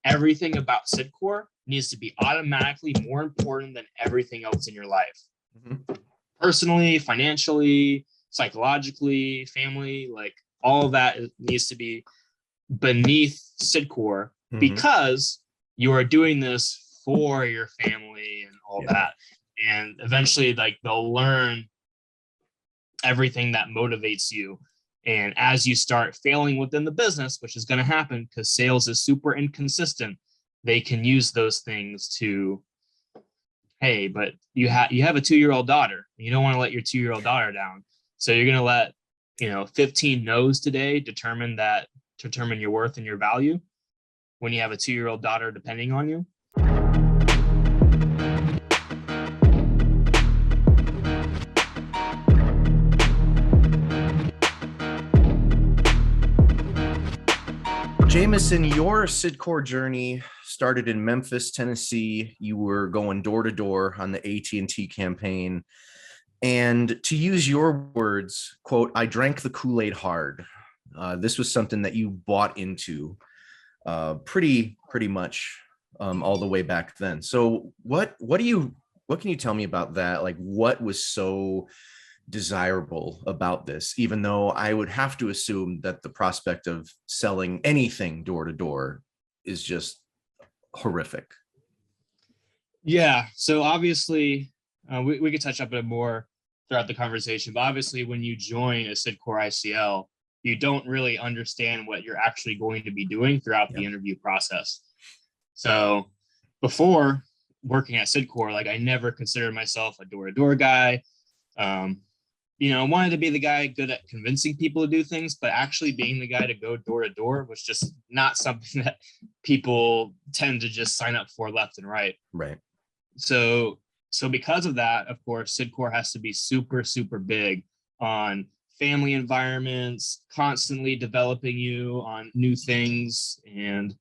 everything about Cydcor needs to be automatically more important than everything else in your life. Mm-hmm. Personally, financially, psychologically, family, like all of that needs to be beneath Cydcor, mm-hmm. because you are doing this for your family and all that. And eventually, like, they'll learn everything that motivates you. And as you start failing within the business, which is going to happen because sales is super inconsistent, they can use those things to, hey, but you have a 2-year-old daughter. You don't want to let your 2-year-old daughter down. So you're going to let, 15 no's today determine your worth and your value when you have a 2-year-old daughter depending on you. Jameson, your Cydcor journey started in Memphis, Tennessee. You were going door to door on the AT&T campaign. And to use your words, quote, I drank the Kool-Aid hard. This was something that you bought into pretty much all the way back then. So what can you tell me about that? Like, what was so desirable about this, even though I would have to assume that the prospect of selling anything door to door is just horrific? Yeah. So obviously we could touch up on it more throughout the conversation, but obviously when you join a Cydcor ICL, you don't really understand what you're actually going to be doing throughout the interview process. So before working at Cydcor, like, I never considered myself a door-to-door guy. I wanted to be the guy good at convincing people to do things, but actually being the guy to go door to door was just not something that people tend to just sign up for left and right. Right. So because of that, of course, Cydcor has to be super, super big on family environments, constantly developing you on new things and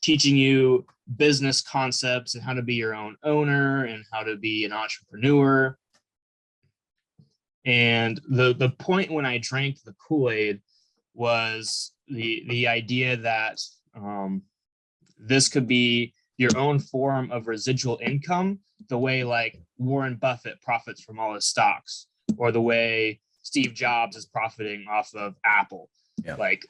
teaching you business concepts and how to be your own owner and how to be an entrepreneur. And the point when I drank the Kool-Aid was the idea that this could be your own form of residual income, the way like Warren Buffett profits from all his stocks, or the way Steve Jobs is profiting off of Apple. Yeah. Like,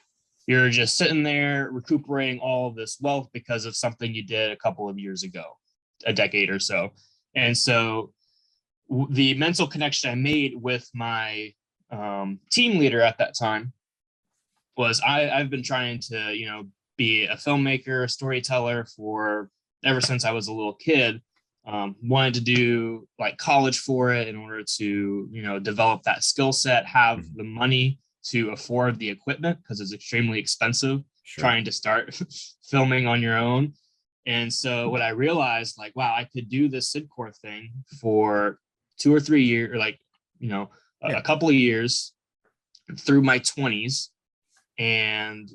you're just sitting there recuperating all of this wealth because of something you did a couple of years ago, a decade or so. And so the mental connection I made with my team leader at that time was I've been trying to, be a filmmaker, a storyteller ever since I was a little kid. Wanted to do like college for it in order to, develop that skill set, have the money to afford the equipment because it's extremely expensive. Sure. Trying to start filming on your own. And so what I realized, like, wow, I could do this Cydcor thing for 2 or 3 years, or like, a couple of years through my 20s and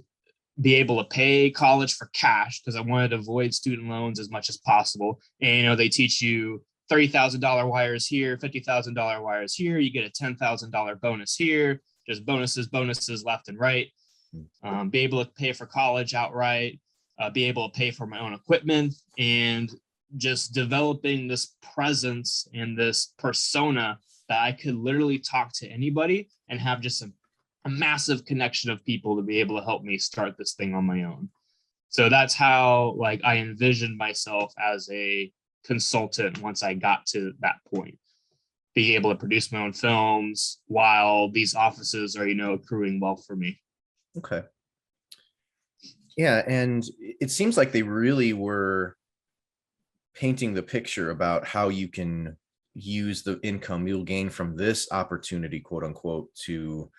be able to pay college for cash because I wanted to avoid student loans as much as possible. And, they teach you $30,000 wires here, $50,000 wires here. You get a $10,000 bonus here, just bonuses left and right. Be able to pay for college outright, be able to pay for my own equipment, and just developing this presence and this persona that I could literally talk to anybody and have just a massive connection of people to be able to help me start this thing on my own. So that's how, like, I envisioned myself as a consultant once I got to that point, being able to produce my own films while these offices are, accruing wealth for me. Okay. Yeah. And it seems like they really were painting the picture about how you can use the income you'll gain from this opportunity, quote unquote, to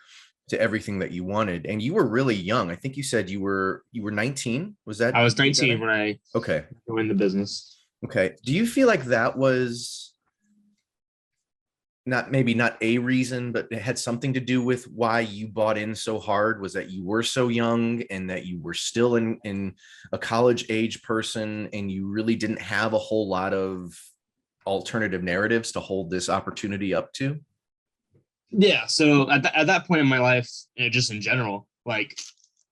everything that you wanted. And you were really young. I think you said you were 19. Was that? I was 19 when I joined the business. Okay. Do you feel like that was maybe not a reason, but it had something to do with why you bought in so hard? Was that you were so young and that you were still in a college age person and you really didn't have a whole lot of alternative narratives to hold this opportunity up to? Yeah. So at that point in my life, just in general, like,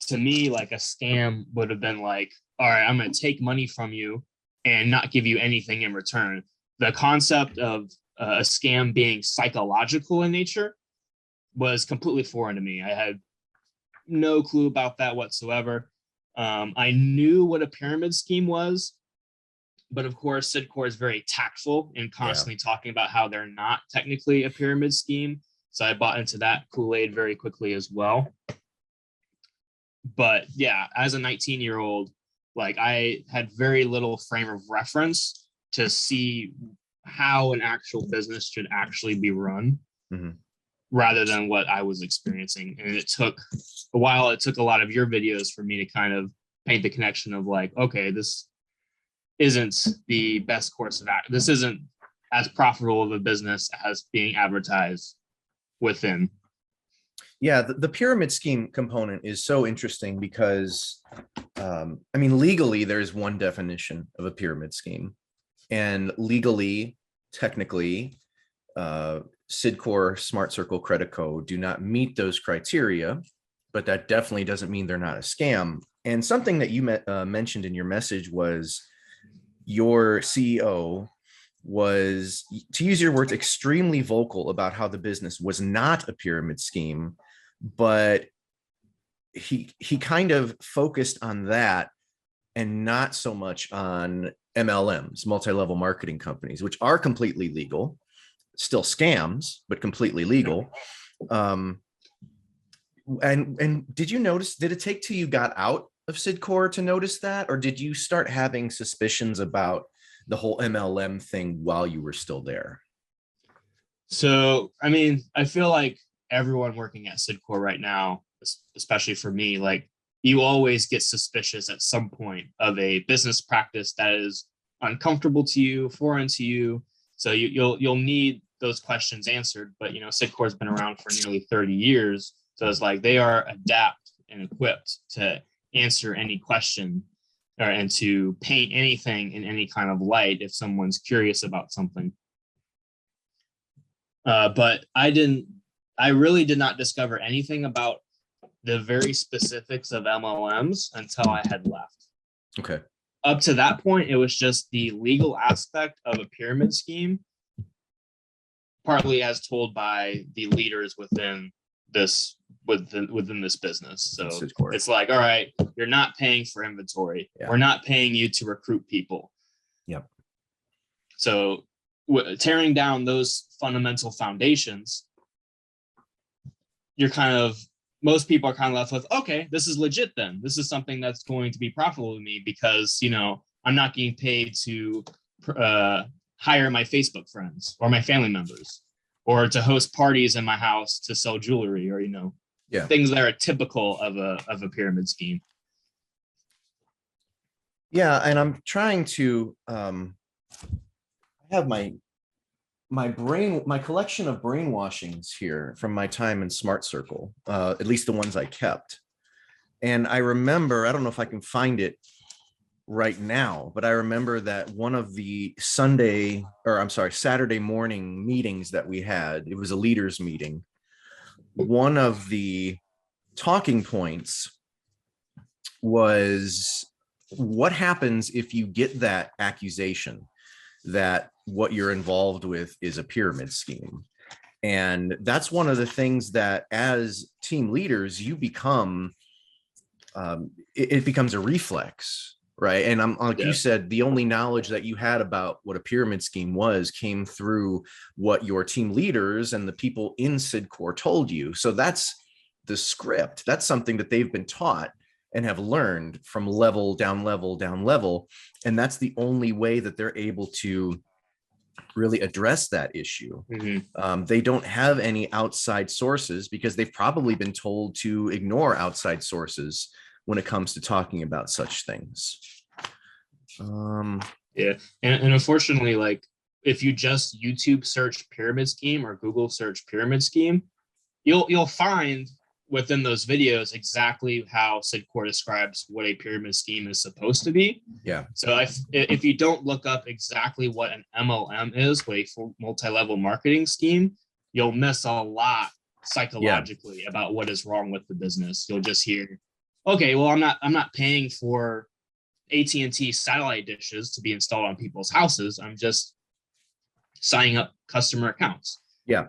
to me, like, a scam would have been like all right, I'm going to take money from you and not give you anything in return. The concept of a scam being psychological in nature was completely foreign to me. I had no clue about that whatsoever. I knew what a pyramid scheme was, but of course, Cydcor is very tactful in constantly talking about how they're not technically a pyramid scheme. So I bought into that Kool-Aid very quickly as well. But yeah, as a 19-year-old, like I had very little frame of reference to see how an actual business should actually be run, rather than what I was experiencing. And it took a while. It took a lot of your videos for me to kind of paint the connection of like, okay, this isn't the best course of action. This isn't as profitable of a business as being advertised within. Yeah, the pyramid scheme component is so interesting because, I mean, legally, there's one definition of a pyramid scheme. And legally, technically, Cydcor, Smart Circle, Credit Co. do not meet those criteria, but that definitely doesn't mean they're not a scam. And something that you mentioned in your message was your CEO was, to use your words, extremely vocal about how the business was not a pyramid scheme, but he kind of focused on that and not so much on MLMs, multi-level marketing companies, which are completely legal, still scams, but completely legal. And did you notice, did it take till you got out of Cydcor to notice that, or did you start having suspicions about the whole MLM thing while you were still there? So, I mean, I feel like everyone working at Cydcor right now, especially for me, like you always get suspicious at some point of a business practice that is uncomfortable to you, foreign to you. So you'll need those questions answered. But you know, Cydcor has been around for nearly 30 years, so it's like they are adapt and equipped to answer any question and to paint anything in any kind of light if someone's curious about something. But I really did not discover anything about the very specifics of MLMs until I had left. Okay. Up to that point, it was just the legal aspect of a pyramid scheme, partly as told by the leaders within this business. So it's like, all right, you're not paying for inventory. Yeah. We're not paying you to recruit people. Yep. So tearing down those fundamental foundations, most people are kind of left with, okay, this is legit then. This is something that's going to be profitable to me because, you know, I'm not getting paid to hire my Facebook friends or my family members or to host parties in my house to sell jewelry or, you know, things that are typical of a pyramid scheme. Yeah, and I'm trying to I have my collection of brainwashings here from my time in Smart Circle, at least the ones I kept. And I remember, I don't know if I can find it right now, but I remember that one of the Saturday morning meetings that we had, it was a leaders meeting. One of the talking points was, what happens if you get that accusation that what you're involved with is a pyramid scheme? And that's one of the things that as team leaders, you become, it becomes a reflex, right? And I'm like you said, the only knowledge that you had about what a pyramid scheme was came through what your team leaders and the people in Cydcor told you. So that's the script. That's something that they've been taught and have learned from level down level down level. And that's the only way that they're able to really address that issue. They don't have any outside sources because they've probably been told to ignore outside sources when it comes to talking about such things. Yeah. And unfortunately, like if you just YouTube search pyramid scheme or Google search pyramid scheme, you'll find within those videos exactly how Cydcor describes what a pyramid scheme is supposed to be. Yeah. So if you don't look up exactly what an MLM is, what a multi-level marketing scheme, you'll miss a lot psychologically about what is wrong with the business. You'll just hear, okay, well, I'm not paying for AT&T satellite dishes to be installed on people's houses. I'm just signing up customer accounts. Yeah.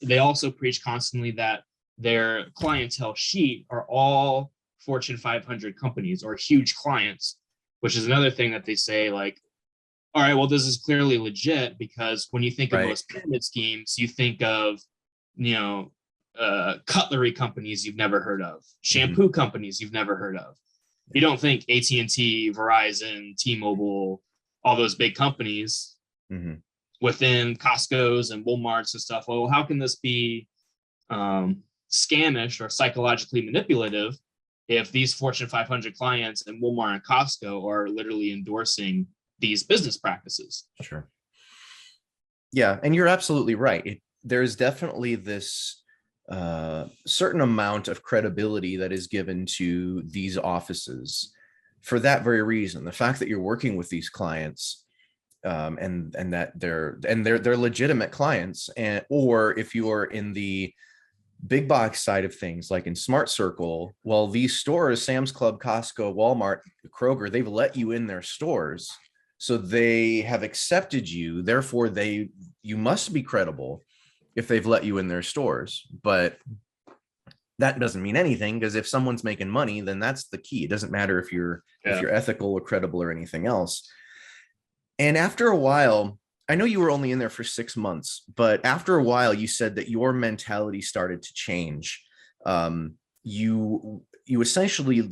They also preach constantly that their clientele sheet are all Fortune 500 companies or huge clients, which is another thing that they say, like, all right, well, this is clearly legit, because when you think of most pyramid schemes, you think of, cutlery companies you've never heard of, shampoo companies you've never heard of. You don't think AT&T, Verizon, T-Mobile, all those big companies within Costco's and Walmart's and stuff. Well, how can this be scamish or psychologically manipulative if these Fortune 500 clients and Walmart and Costco are literally endorsing these business practices? Sure. Yeah, and you're absolutely right. There's definitely this certain amount of credibility that is given to these offices for that very reason. The fact that you're working with these clients, and that they're legitimate clients, or if you are in the big box side of things, like in Smart Circle, well, these stores, Sam's Club, Costco, Walmart, Kroger, they've let you in their stores. So they have accepted you. Therefore, you must be credible if they've let you in their stores. But that doesn't mean anything, because if someone's making money, then that's the key. It doesn't matter if you're ethical or credible or anything else. And after a while, I know you were only in there for 6 months, but after a while, you said that your mentality started to change. You essentially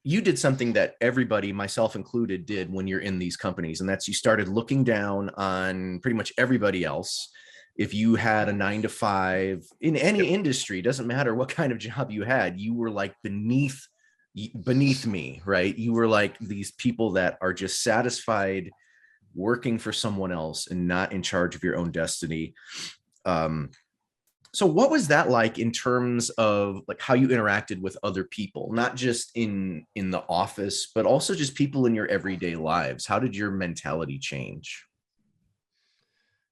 you did something that everybody, myself included, did when you're in these companies, and that's you started looking down on pretty much everybody else. If you had a 9 to 5 in any industry, doesn't matter what kind of job you had, you were like beneath me, right? You were like these people that are just satisfied working for someone else and not in charge of your own destiny. So what was that like in terms of like how you interacted with other people, not just in the office, but also just people in your everyday lives? How did your mentality change?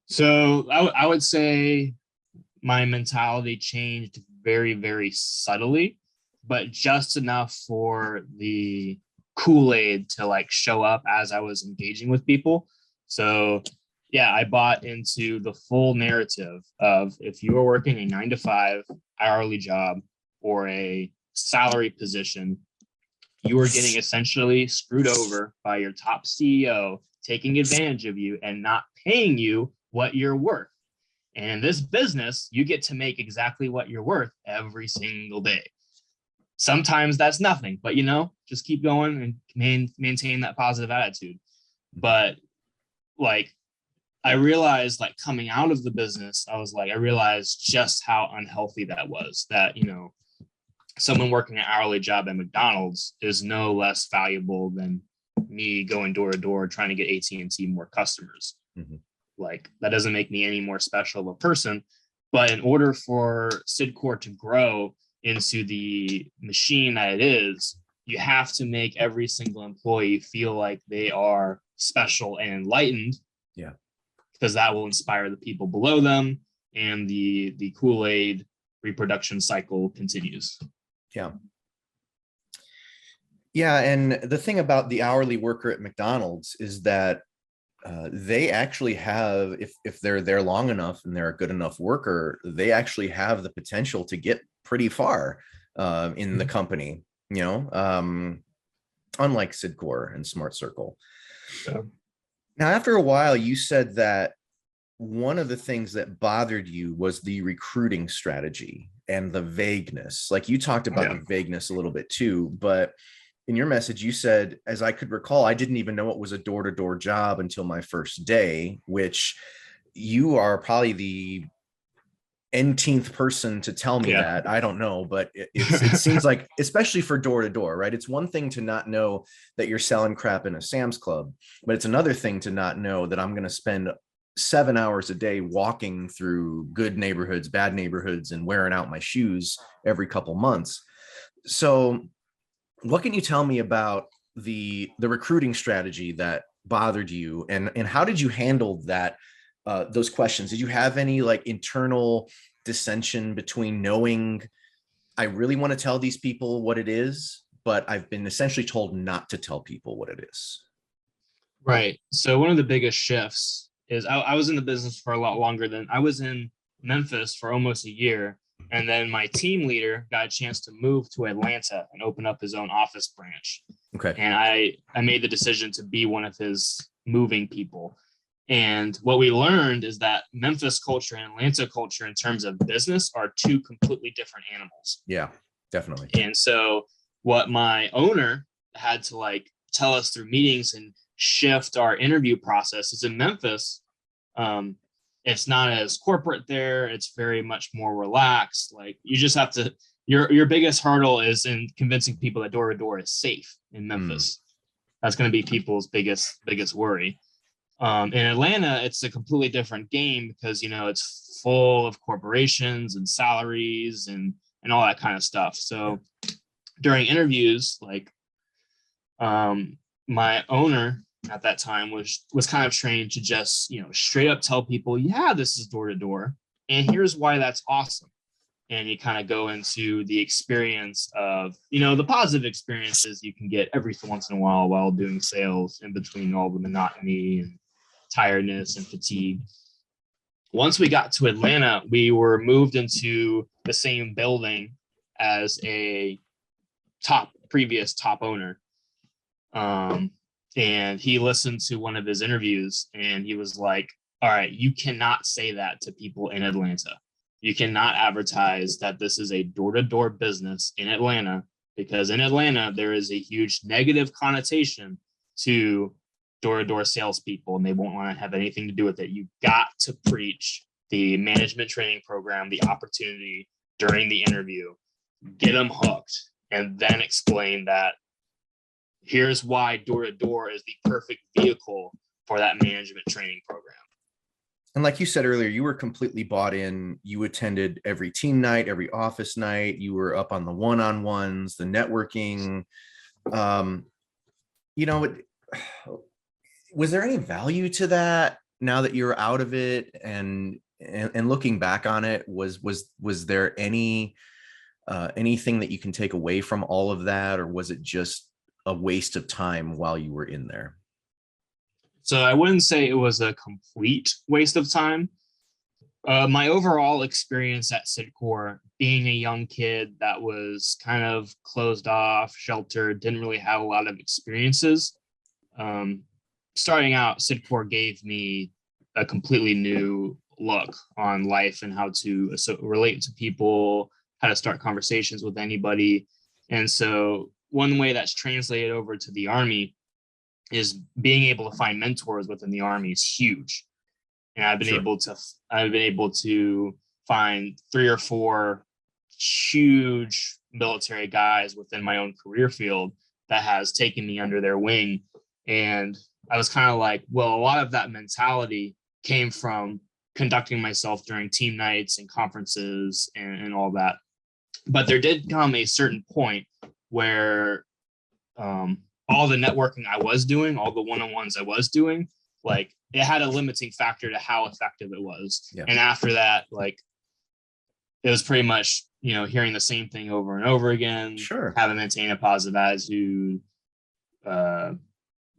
So I would say my mentality changed very, very subtly, but just enough for the Kool-Aid to like show up as I was engaging with people. So yeah, I bought into the full narrative of, if you are working a 9 to 5 hourly job or a salary position, you are getting essentially screwed over by your top CEO, taking advantage of you and not paying you what you're worth. And in this business, you get to make exactly what you're worth every single day. Sometimes that's nothing, but just keep going and maintain that positive attitude. But like, I realized, like, coming out of the business, I realized just how unhealthy that was, that, someone working an hourly job at McDonald's is no less valuable than me going door to door trying to get AT&T more customers. Like, that doesn't make me any more special of a person. But in order for Cydcor to grow into the machine that it is, you have to make every single employee feel like they are special and enlightened. Yeah. Because that will inspire the people below them, and the Kool-Aid reproduction cycle continues. Yeah. Yeah. And the thing about the hourly worker at McDonald's is that they actually have, if they're there long enough and they're a good enough worker, they actually have the potential to get pretty far in the company, unlike Cydcor and Smart Circle. Yeah. Now, after a while, you said that one of the things that bothered you was the recruiting strategy and the vagueness. Like, you talked about the vagueness a little bit too, but in your message, you said, as I could recall, I didn't even know it was a door-to-door job until my first day, which you are probably the nth person to tell me that. I don't know, but it seems like, especially for door to door, right? It's one thing to not know that you're selling crap in a Sam's Club, but it's another thing to not know that I'm going to spend 7 hours a day walking through good neighborhoods, bad neighborhoods, and wearing out my shoes every couple months. So what can you tell me about the recruiting strategy that bothered you, and how did you handle that? Those questions. Did you have any like internal dissension between knowing I really want to tell these people what it is, but I've been essentially told not to tell people what it is. Right. So one of the biggest shifts is I was in the business for a lot longer than I was in Memphis for almost a year. And then my team leader got a chance to move to Atlanta and open up his own office branch. Okay. And I made the decision to be one of his moving people. And what we learned is that Memphis culture and Atlanta culture in terms of business are two completely different animals. Yeah, definitely. And so what my owner had to like tell us through meetings and shift our interview process is in Memphis. It's not as corporate there. It's very much more relaxed. Like you just have to, your biggest hurdle is in convincing people that door to door is safe in Memphis. That's going to be people's biggest worry. In Atlanta, it's a completely different game because, you know, it's full of corporations and salaries and all that kind of stuff. So during interviews, like my owner at that time was kind of trained to just, you know, straight up tell people, yeah, this is door to door. And here's why that's awesome. And you kind of go into the experience of, you know, the positive experiences you can get every once in a while doing sales in between all the monotony and tiredness and fatigue. Once we got to Atlanta, we were moved into the same building as a previous top owner. And he listened to one of his interviews and he was like, all right, you cannot say that to people in Atlanta. You cannot advertise that this is a door-to-door business in Atlanta, because in Atlanta, there is a huge negative connotation to door-to-door salespeople, and they won't want to have anything to do with it. You've got to preach the management training program, the opportunity during the interview, get them hooked, and then explain that here's why door-to-door is the perfect vehicle for that management training program. And like you said earlier, you were completely bought in. You attended every team night, every office night. You were up on the one-on-ones, the networking. You know, was there any value to that now that you're out of it? And looking back on it, was there anything that you can take away from all of that, or was it just a waste of time while you were in there? So I wouldn't say it was a complete waste of time. My overall experience at Cydcor, being a young kid that was kind of closed off, sheltered, didn't really have a lot of experiences. Starting out, Cydcor gave me a completely new look on life and how to relate to people, how to start conversations with anybody. And so one way that's translated over to the Army is being able to find mentors within the Army is huge. And I've been able to find 3 or 4 huge military guys within my own career field that has taken me under their wing. And I was kind of like, well, a lot of that mentality came from conducting myself during team nights and conferences and all that. But there did come a certain point where all the networking I was doing, all the one-on-ones I was doing, like it had a limiting factor to how effective it was. Yeah. And after that, like it was pretty much, you know, hearing the same thing over and over again. Sure. Having to maintain a positive attitude,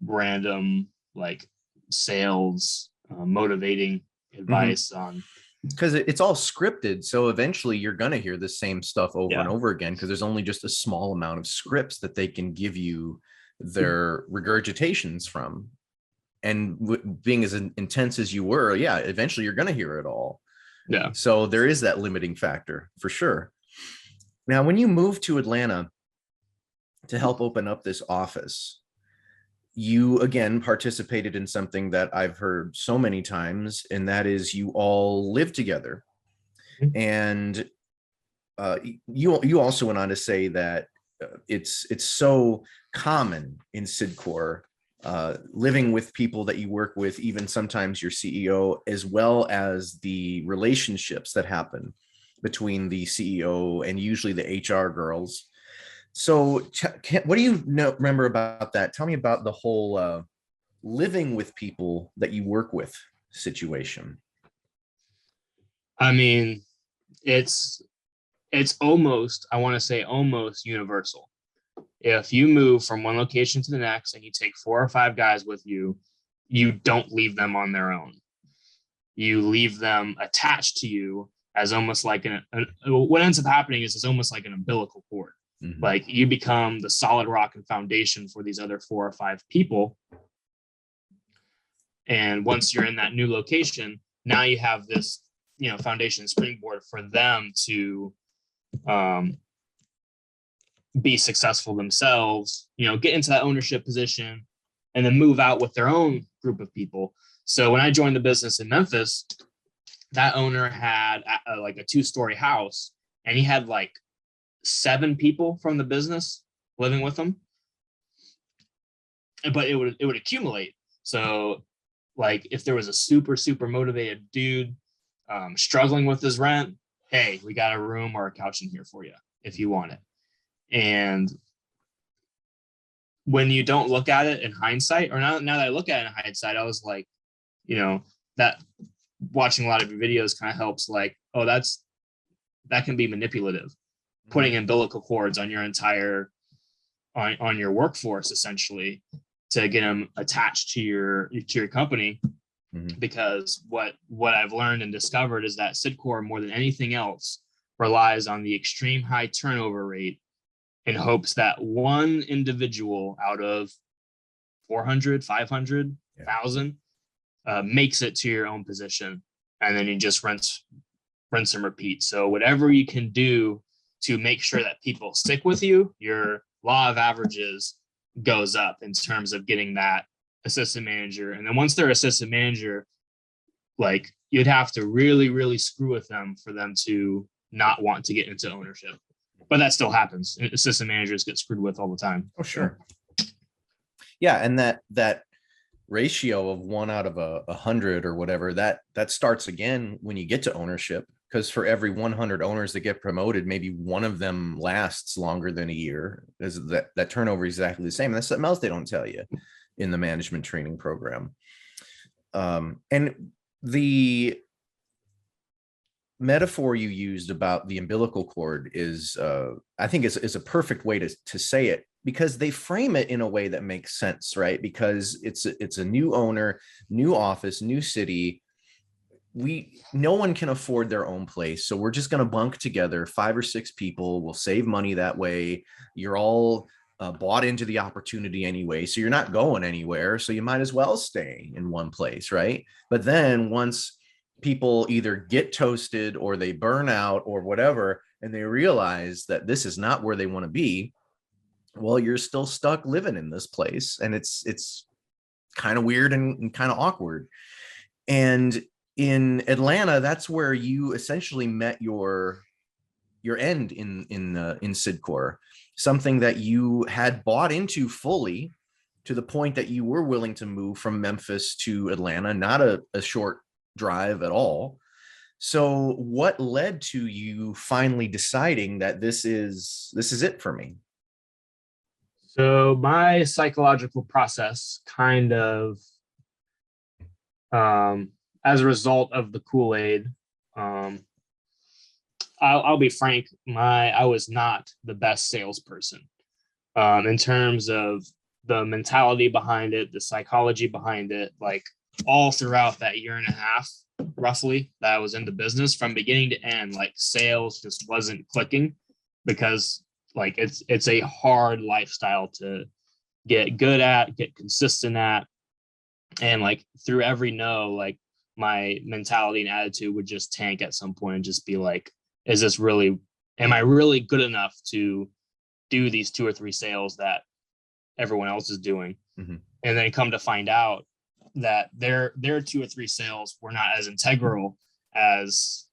random like sales, motivating advice on. Because it's all scripted. So eventually you're going to hear the same stuff over and over again, because there's only just a small amount of scripts that they can give you their regurgitations from. And being as intense as you were, eventually you're going to hear it all. Yeah. So there is that limiting factor for sure. Now, when you moved to Atlanta to help open up this office, you again participated in something that I've heard so many times, and that is you all live together. Mm-hmm. And you also went on to say that it's so common in Cydcor, living with people that you work with, even sometimes your CEO, as well as the relationships that happen between the CEO and usually the HR girls. So what do you remember about that? Tell me about the whole living with people that you work with situation. I mean, it's almost, I want to say almost universal. if you move from one location to the next and you take 4 or 5 guys with you, you don't leave them on their own. You leave them attached to you as almost like what ends up happening is it's almost like an umbilical cord. Mhm. Like you become the solid rock and foundation for these other 4 or 5 people. And once you're in that new location, now you have this, foundation springboard for them to be successful themselves, get into that ownership position and then move out with their own group of people. So when I joined the business in Memphis, that owner had like a 2-story house, and he had like 7 people from the business living with him. But it would accumulate. So like if there was a super, super motivated dude struggling with his rent, hey, we got a room or a couch in here for you if you want it. And when you don't look at it in hindsight, or now that I look at it in hindsight, I was like, that watching a lot of your videos kind of helps, like, oh, that can be manipulative. Putting umbilical cords on your entire on your workforce essentially to get them attached to your company. Mm-hmm. Because what I've learned and discovered is that Cydcor, more than anything else, relies on the extreme high turnover rate in hopes that one individual out of 400, 500, 1,000 makes it to your own position. And then you just rinse and repeat. So whatever you can do to make sure that people stick with you, your law of averages goes up in terms of getting that assistant manager. And then once they're assistant manager, like you'd have to really, really screw with them for them to not want to get into ownership. But that still happens. Assistant managers get screwed with all the time. Oh, sure. Yeah. And that ratio of 1 out of 100 or whatever, that starts again when you get to ownership, because for every 100 owners that get promoted, maybe one of them lasts longer than a year. That turnover is exactly the same. And that's something else they don't tell you in the management training program. And the metaphor you used about the umbilical cord is, I think is a perfect way to say it, because they frame it in a way that makes sense, right? Because it's a new owner, new office, new city. No one can afford their own place. So we're just going to bunk together 5 or 6 people. We'll save money that way. You're all bought into the opportunity anyway. So you're not going anywhere. So you might as well stay in one place, right? But then once people either get toasted or they burn out or whatever, and they realize that this is not where they want to be, well, you're still stuck living in this place. And it's kind of weird and kind of awkward. And in Atlanta, that's where you essentially met your end in Cydcor, something that you had bought into fully, to the point that you were willing to move from Memphis to Atlanta, not a short drive at all. So what led to you finally deciding that this is it for me? So my psychological process kind of, as a result of the Kool-Aid, I'll be frank, I was not the best salesperson in terms of the mentality behind it, the psychology behind it. Like all throughout that 1.5 years, roughly, that I was in the business, from beginning to end, like sales just wasn't clicking, because like it's a hard lifestyle to get good at, get consistent at. And like through every no, like my mentality and attitude would just tank at some point and just be like, am I really good enough to do these 2 or 3 sales that everyone else is doing? Mm-hmm. And then come to find out that their 2 or 3 sales were not as integral as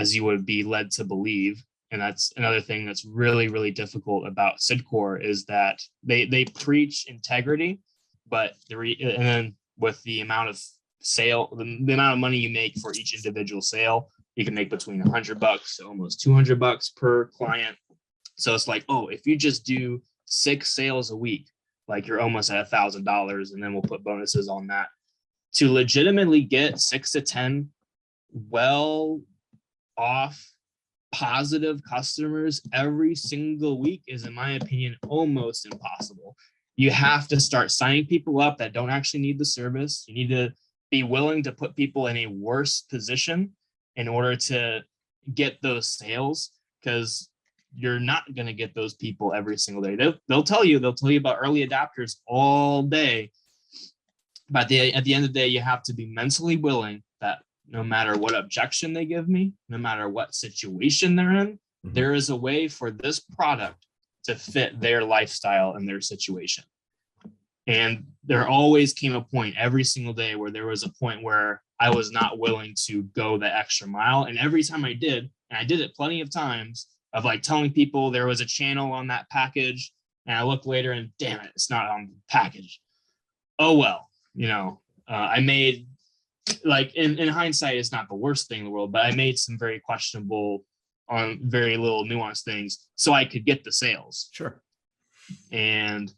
you would be led to believe. And that's another thing that's really, really difficult about Cydcor, is that they preach integrity, but and then with the amount of sale, the amount of money you make for each individual sale, you can make between $100 to almost $200 per client. So it's like, oh, if you just do 6 sales a week, like you're almost at $1,000, and then we'll put bonuses on that. To legitimately get 6 to 10 well off positive customers every single week is, in my opinion, almost impossible. You have to start signing people up that don't actually need the service. You need to be willing to put people in a worse position in order to get those sales, because you're not going to get those people every single day. They'll tell you about early adopters all day. But at the end of the day, you have to be mentally willing that no matter what objection they give me, no matter what situation they're in, there is a way for this product to fit their lifestyle and their situation. And there always came a point every single day where there was a point where I was not willing to go the extra mile. And every time I did, and I did it plenty of times, of like telling people there was a channel on that package, and I look later and damn it, it's not on the package. Oh, well, I made, like, in hindsight, it's not the worst thing in the world, but I made some very questionable on very little nuanced things so I could get the sales. Sure. And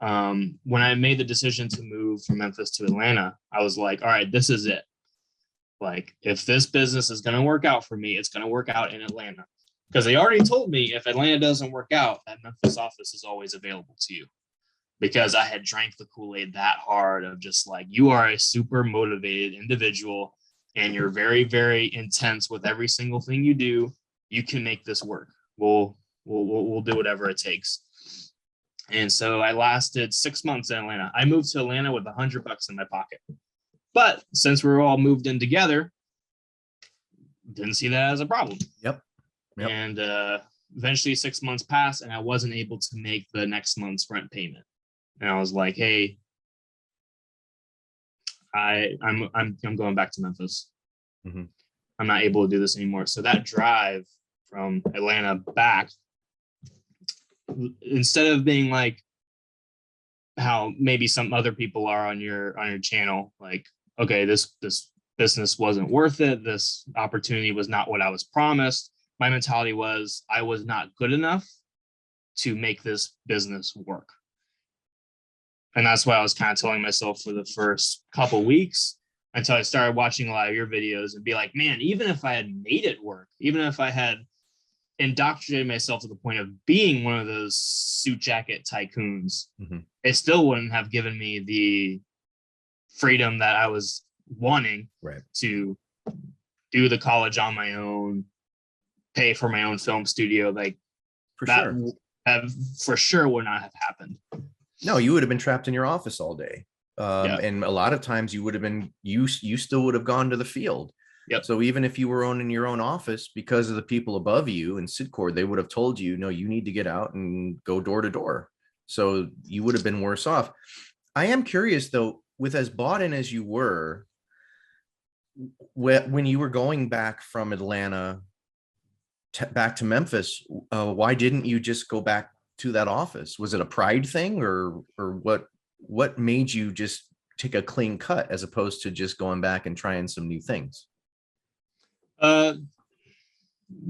when I made the decision to move from Memphis to Atlanta, I was like, all right, this is it. Like, if this business is going to work out for me, it's going to work out in Atlanta. Because they already told me if Atlanta doesn't work out, that Memphis office is always available to you. Because I had drank the Kool-Aid that hard of just like, you are a super motivated individual and you're very, very intense with every single thing you do. You can make this work. We'll do whatever it takes. And so I lasted 6 months in Atlanta. I moved to Atlanta with $100 in my pocket. But since we were all moved in together, didn't see that as a problem. Yep. And eventually 6 months passed and I wasn't able to make the next month's rent payment. And I was like, hey, I'm going back to Memphis. I'm not able to do this anymore. So that drive from Atlanta back, instead of being like how maybe some other people are on your channel, like, okay, this business wasn't worth it. This opportunity was not what I was promised. My mentality was I was not good enough to make this business work. And that's why I was kind of telling myself for the first couple weeks until I started watching a lot of your videos and be like, man, even if I had made it work, even if I had indoctrinated myself to the point of being one of those suit jacket tycoons, it still wouldn't have given me the freedom that I was wanting to do the college on my own, pay for my own film studio. Like for sure would not have happened. No, you would have been trapped in your office all day. And a lot of times you would have been, you still would have gone to the field. So even if you were owning your own office, because of the people above you in Cydcor, they would have told you, no, you need to get out and go door to door. So you would have been worse off. I am curious though, with as bought in as you were, when you were going back from Atlanta back to Memphis, why didn't you just go back to that office? Was it a pride thing, or what made you just take a clean cut as opposed to just going back and trying some new things?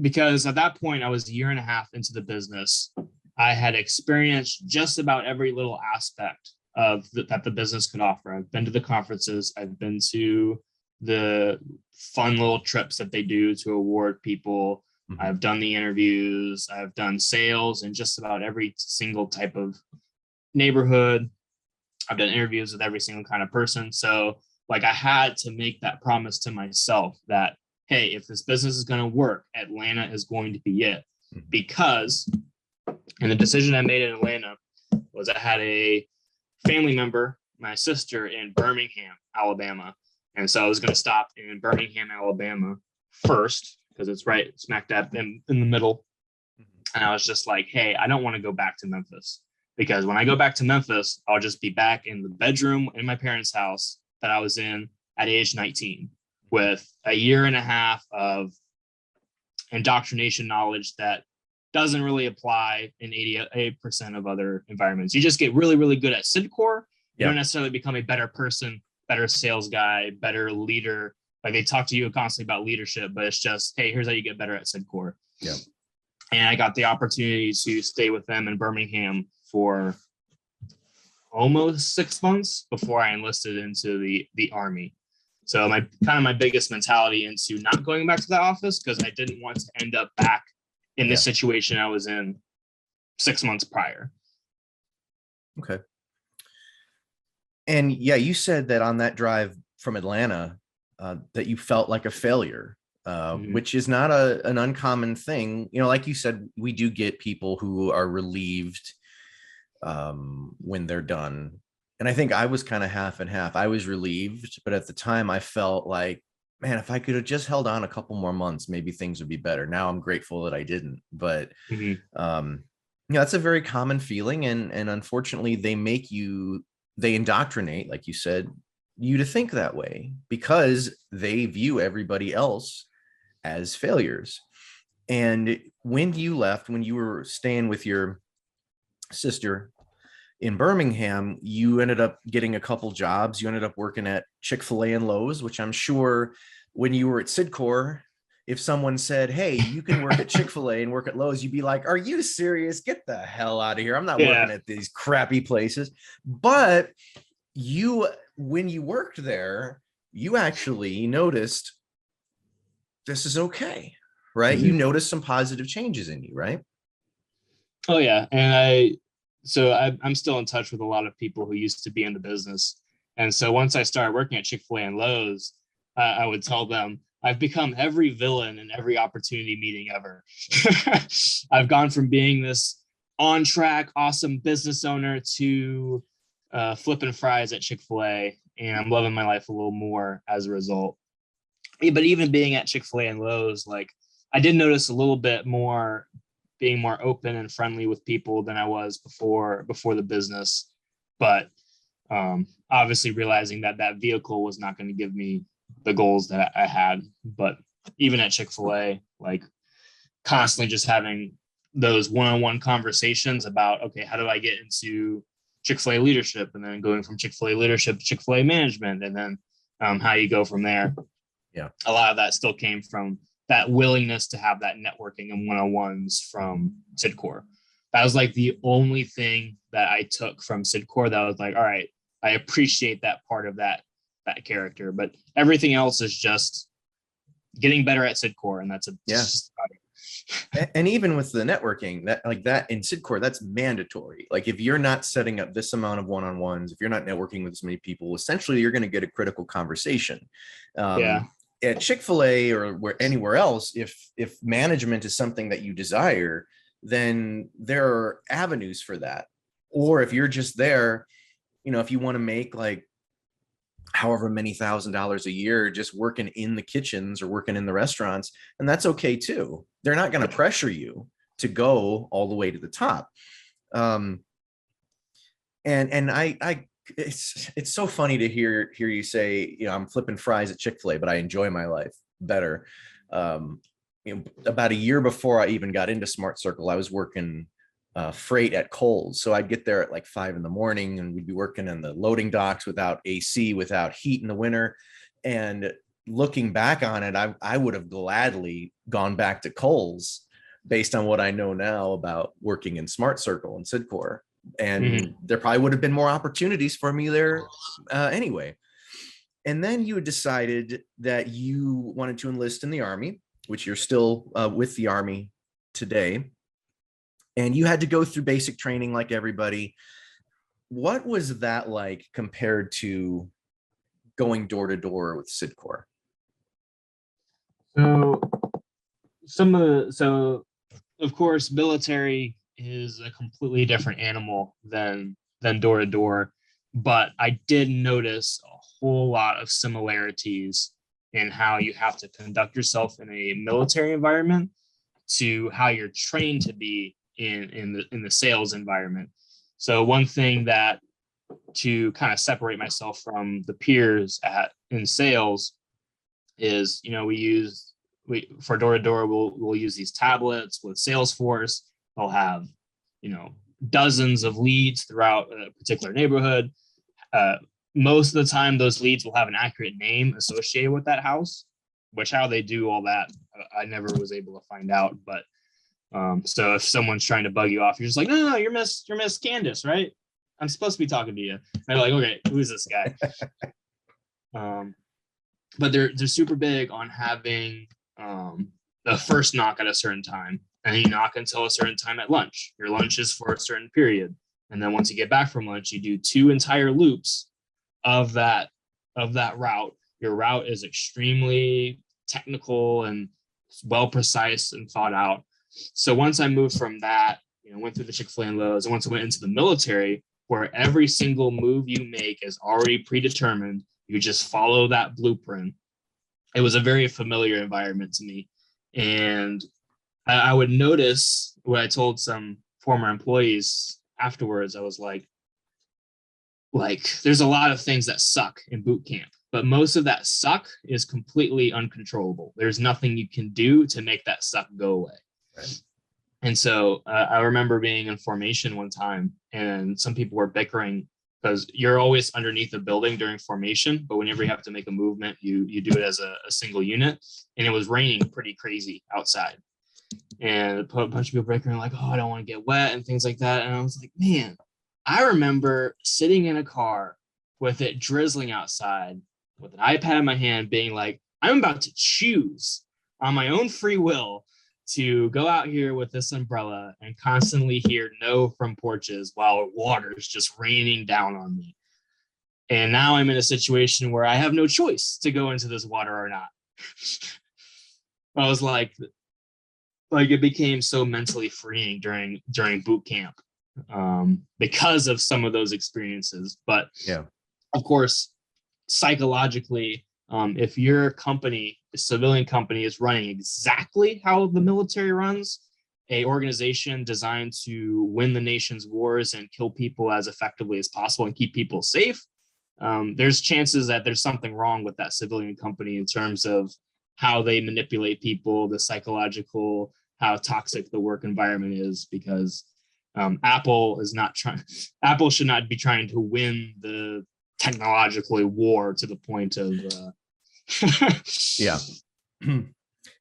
Because at that point I was a year and a half into the business. I had experienced just about every little aspect of that the business could offer. I've been to the conferences. I've been to the fun little trips that they do to award people. I've done the interviews. I've done sales in just about every single type of neighborhood. I've done interviews with every single kind of person. So like I had to make that promise to myself that, hey, if this business is going to work, Atlanta is going to be it. Because, and the decision I made in Atlanta was I had a family member, my sister, in Birmingham, Alabama. And so I was going to stop in Birmingham, Alabama first, because it's right smack dab in the middle. And I was just like, hey, I don't want to go back to Memphis, because when I go back to Memphis, I'll just be back in the bedroom in my parents' house that I was in at age 19 with a year and a half of indoctrination knowledge that doesn't really apply in 88% of other environments. You just get really, really good at Cydcor. You don't necessarily become a better person, better sales guy, better leader. Like they talk to you constantly about leadership, but it's just, hey, here's how you get better at Cydcor. And I got the opportunity to stay with them in Birmingham for almost 6 months before I enlisted into the Army. So my biggest mentality into not going back to that office, because I didn't want to end up back in the situation I was in 6 months prior. Okay. And yeah, you said that on that drive from Atlanta, that you felt like a failure, which is not an uncommon thing. You know, like you said, we do get people who are relieved when they're done. And I think I was kind of half and half. I was relieved, but at the time I felt like, man, if I could have just held on a couple more months, maybe things would be better. Now I'm grateful that I didn't. But you know, that's a very common feeling. And unfortunately, they indoctrinate, like you said, you to think that way because they view everybody else as failures. And when you left, when you were staying with your sister in Birmingham, you ended up getting a couple jobs. You ended up working at Chick-fil-A and Lowe's, which I'm sure when you were at Cydcor, if someone said, hey, you can work at Chick-fil-A and work at Lowe's, you'd be like, are you serious? Get the hell out of here. I'm not working at these crappy places. But when you worked there, you actually noticed this is okay, right? You noticed some positive changes in you, right? Oh yeah. And I'm still in touch with a lot of people who used to be in the business. And so once I started working at Chick-fil-A and Lowe's, I would tell them, I've become every villain in every opportunity meeting ever. I've gone from being this on track, awesome business owner to flipping fries at Chick-fil-A. And I'm loving my life a little more as a result. But even being at Chick-fil-A and Lowe's, like I did notice a little bit more being more open and friendly with people than I was before the business. But obviously realizing that vehicle was not going to give me the goals that I had. But even at Chick-fil-A, like constantly just having those one-on-one conversations about, okay, how do I get into Chick-fil-A leadership, and then going from Chick-fil-A leadership to Chick-fil-A management, and then how you go from there. Yeah. A lot of that still came from that willingness to have that networking and one-on-ones from Cydcor. That was like the only thing that I took from Cydcor that was like, all right, I appreciate that part of that character, but everything else is just getting better at Cydcor, and that's just about it. And even with the networking, that in Cydcor, that's mandatory. Like if you're not setting up this amount of one-on-ones, if you're not networking with as many people, essentially you're going to get a critical conversation. At Chick-fil-A or anywhere else, if management is something that you desire, then there are avenues for that. Or if you're just there, you know, if you want to make like however many $1,000s a year just working in the kitchens or working in the restaurants, and that's okay too. They're not going to pressure you to go all the way to the top. And it's so funny to hear you say, you know, I'm flipping fries at Chick-fil-A, but I enjoy my life better. You know, about a year before I even got into Smart Circle, I was working freight at Kohl's. So I'd get there at like 5 a.m, and we'd be working in the loading docks without AC, without heat in the winter. And looking back on it, I would have gladly gone back to Kohl's based on what I know now about working in Smart Circle and Cydcor. And there probably would have been more opportunities for me there anyway. And then you had decided that you wanted to enlist in the Army, which you're still with the Army today. And you had to go through basic training like everybody. What was that like compared to going door to door with Cydcor? So of course, military is a completely different animal than door to door, but I did notice a whole lot of similarities in how you have to conduct yourself in a military environment to how you're trained to be in the sales environment. So one thing that to kind of separate myself from the peers in sales is, you know, for door to door, we'll use these tablets with Salesforce. They'll have, you know, dozens of leads throughout a particular neighborhood. Most of the time, those leads will have an accurate name associated with that house, which how they do all that, I never was able to find out. But so if someone's trying to bug you off, you're just like, no, you're Miss Candace, right? I'm supposed to be talking to you. And they're like, okay, who is this guy? but they're super big on having the first knock at a certain time, and you knock until a certain time at lunch. Your lunch is for a certain period, and then once you get back from lunch, you do 2 entire loops of that route. Your route is extremely technical and well precise and thought out. So once I moved from that, went through the Chick-fil-A and Lowe's, and once I went into the military, where every single move you make is already predetermined, you just follow that blueprint. It was a very familiar environment to me. And I would notice what I told some former employees afterwards. I was like, there's a lot of things that suck in boot camp, but most of that suck is completely uncontrollable. There's nothing you can do to make that suck go away. Right. And so I remember being in formation one time, and some people were bickering because you're always underneath a building during formation, but whenever you have to make a movement, you do it as a single unit. And it was raining pretty crazy outside. And a bunch of people bickering like, oh, I don't want to get wet and things like that. And I was like, man, I remember sitting in a car with it drizzling outside with an iPad in my hand being like, I'm about to choose on my own free will to go out here with this umbrella and constantly hear no from porches while water's just raining down on me. And now I'm in a situation where I have no choice to go into this water or not. I was like it became so mentally freeing during boot camp because of some of those experiences. But yeah, of course, psychologically, if your company, a civilian company, is running exactly how the military runs, a organization designed to win the nation's wars and kill people as effectively as possible and keep people safe, there's chances that there's something wrong with that civilian company in terms of how they manipulate people, the psychological, how toxic the work environment is, because Apple should not be trying to win the technologically war to the point of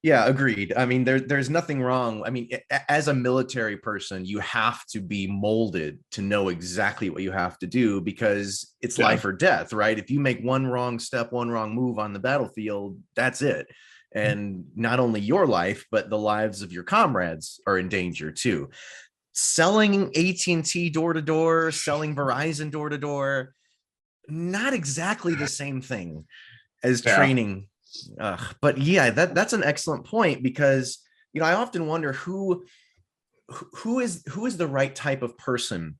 yeah, agreed. I mean, there's nothing wrong. I mean, as a military person, you have to be molded to know exactly what you have to do, because it's life or death, right? If you make one wrong step, one wrong move on the battlefield, that's it. And not only your life, but the lives of your comrades are in danger too. Selling AT&T door to door, selling Verizon door to door, not exactly the same thing as training. But yeah, that's an excellent point, because I often wonder who is the right type of person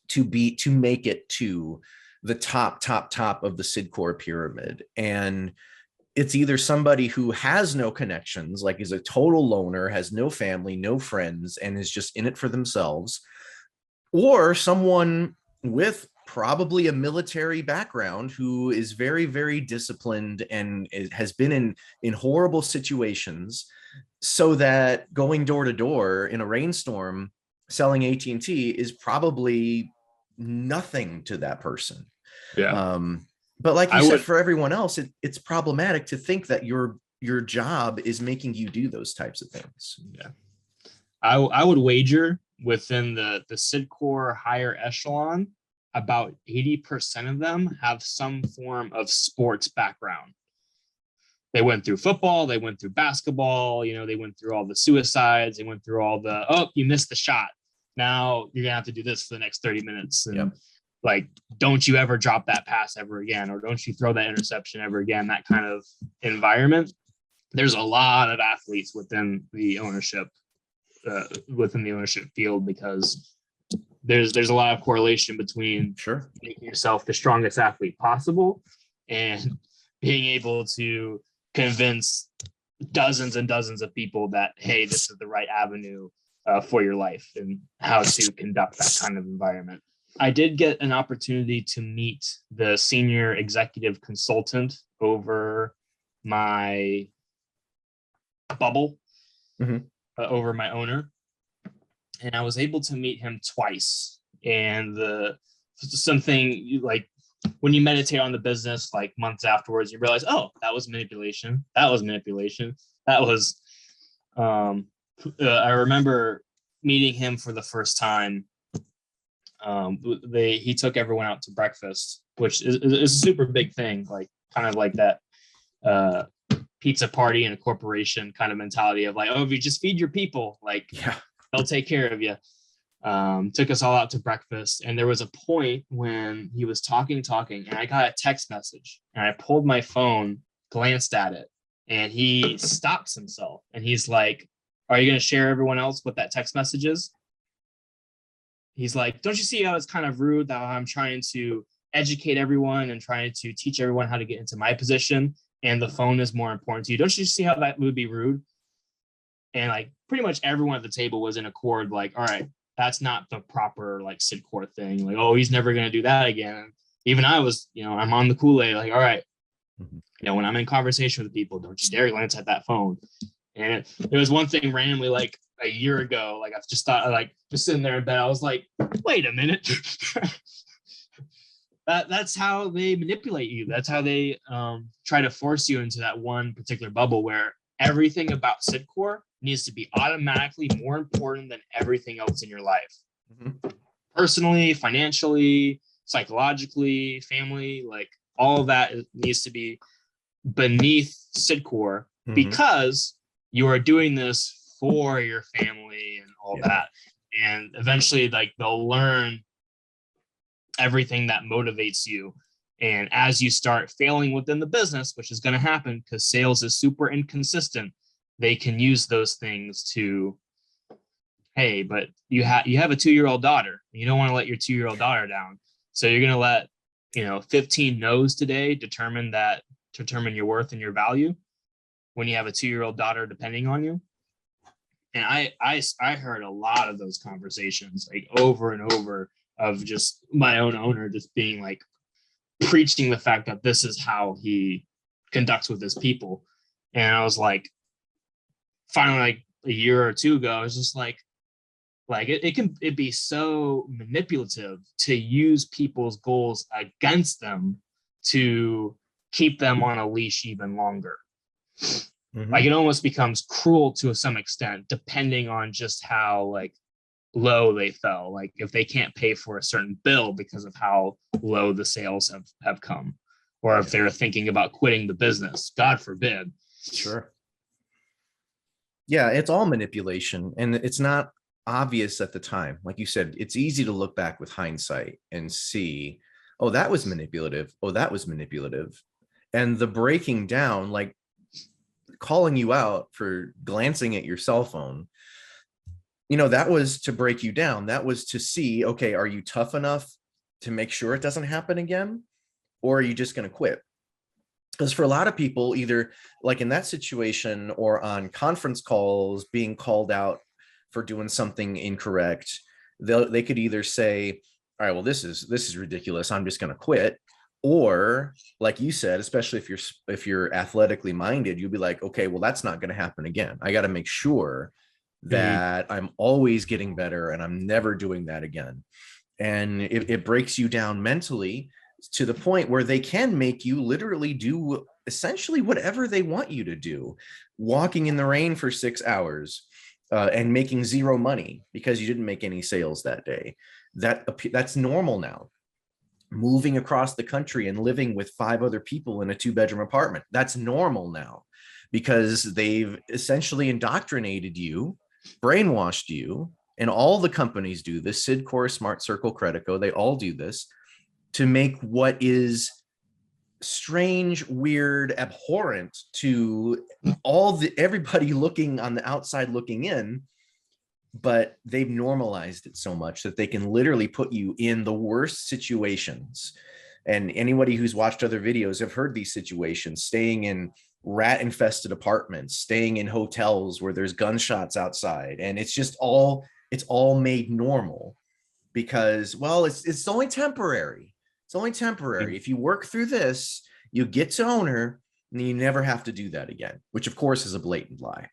to make it to the top of the Cydcor pyramid. And it's either somebody who has no connections, like is a total loner, has no family, no friends, and is just in it for themselves, or someone with probably a military background who is very, very disciplined and has been in horrible situations, so that going door to door in a rainstorm selling AT&T is probably nothing to that person. Yeah. But like you said, for everyone else, it's problematic to think that your job is making you do those types of things. Yeah. I would wager within the Cydcor higher echelon, about 80% of them have some form of sports background. They went through football, they went through basketball, they went through all the suicides, they went through all the, oh, you missed the shot, now you're gonna have to do this for the next 30 minutes. And like, don't you ever drop that pass ever again, or don't you throw that interception ever again, that kind of environment. There's a lot of athletes within the ownership field, because there's a lot of correlation between making yourself the strongest athlete possible and being able to convince dozens and dozens of people that, hey, this is the right avenue for your life and how to conduct that kind of environment. I did get an opportunity to meet the senior executive consultant over my bubble, over my owner. And I was able to meet him twice. And something like when you meditate on the business, like months afterwards, you realize, oh, that was manipulation. That was manipulation. That was, I remember meeting him for the first time. He took everyone out to breakfast, which is a super big thing, like kind of like that pizza party in a corporation kind of mentality of like, oh, if you just feed your people, like they'll take care of you. Took us all out to breakfast. And there was a point when he was talking, and I got a text message and I pulled my phone, glanced at it, and he stops himself. And he's like, are you going to share everyone else what that text message is? He's like, don't you see how it's kind of rude that I'm trying to educate everyone and trying to teach everyone how to get into my position, and the phone is more important to you? Don't you see how that would be rude? And like pretty much everyone at the table was in accord, like, all right, that's not the proper like Cydcor thing. Like, oh, he's never going to do that again. Even I was, I'm on the Kool-Aid, like, all right, when I'm in conversation with people, don't you dare glance at that phone. And it was one thing randomly, like a year ago, like I just thought, like just sitting there in bed, I was like, wait a minute. That's how they manipulate you. That's how they try to force you into that one particular bubble where everything about Cydcor needs to be automatically more important than everything else in your life. Personally, financially, psychologically, family, like all of that needs to be beneath Cydcor because you are doing this for your family and all that. And eventually, like, they'll learn everything that motivates you. And as you start failing within the business, which is going to happen because sales is super inconsistent, they can use those things to, hey, but you have a 2-year-old daughter. You don't want to let your 2-year-old daughter down. So you're going to let, 15 no's today determine your worth and your value when you have a 2-year-old daughter depending on you. And I heard a lot of those conversations, like over and over, of just my own owner just being like preaching the fact that this is how he conducts with his people. And I was like, finally, like a year or two ago, I was just like it be so manipulative to use people's goals against them to keep them on a leash even longer. Like it almost becomes cruel to some extent, depending on just how like low they fell. Like if they can't pay for a certain bill because of how low the sales have come, or if they're thinking about quitting the business, God forbid. Sure. Yeah, it's all manipulation, and it's not obvious at the time. Like you said, it's easy to look back with hindsight and see, oh, that was manipulative. Oh, that was manipulative. And the breaking down, like calling you out for glancing at your cell phone, that was to break you down. That was to see, okay, are you tough enough to make sure it doesn't happen again? Or are you just going to quit? Because for a lot of people, either like in that situation or on conference calls being called out for doing something incorrect, they could either say, all right, well, this is ridiculous, I'm just going to quit. Or like you said, especially if you're athletically minded, you'll be like, okay, well, that's not going to happen again. I got to make sure that I'm always getting better and I'm never doing that again. And it breaks you down mentally to the point where they can make you literally do essentially whatever they want you to do, walking in the rain for 6 hours and making zero money because you didn't make any sales that day. That's normal now. Moving across the country and living with 5 other people in a 2-bedroom apartment, that's normal now because they've essentially indoctrinated you, brainwashed you, and all the companies do this. Cydcor, Smart Circle, Credico, they all do this to make what is strange, weird, abhorrent to everybody looking on the outside looking in, but they've normalized it so much that they can literally put you in the worst situations. And anybody who's watched other videos have heard these situations: staying in rat infested apartments, staying in hotels where there's gunshots outside. And it's all made normal because, well, it's only temporary. It's only temporary. If you work through this, you get to owner and then you never have to do that again, which of course is a blatant lie,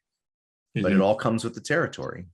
but it all comes with the territory.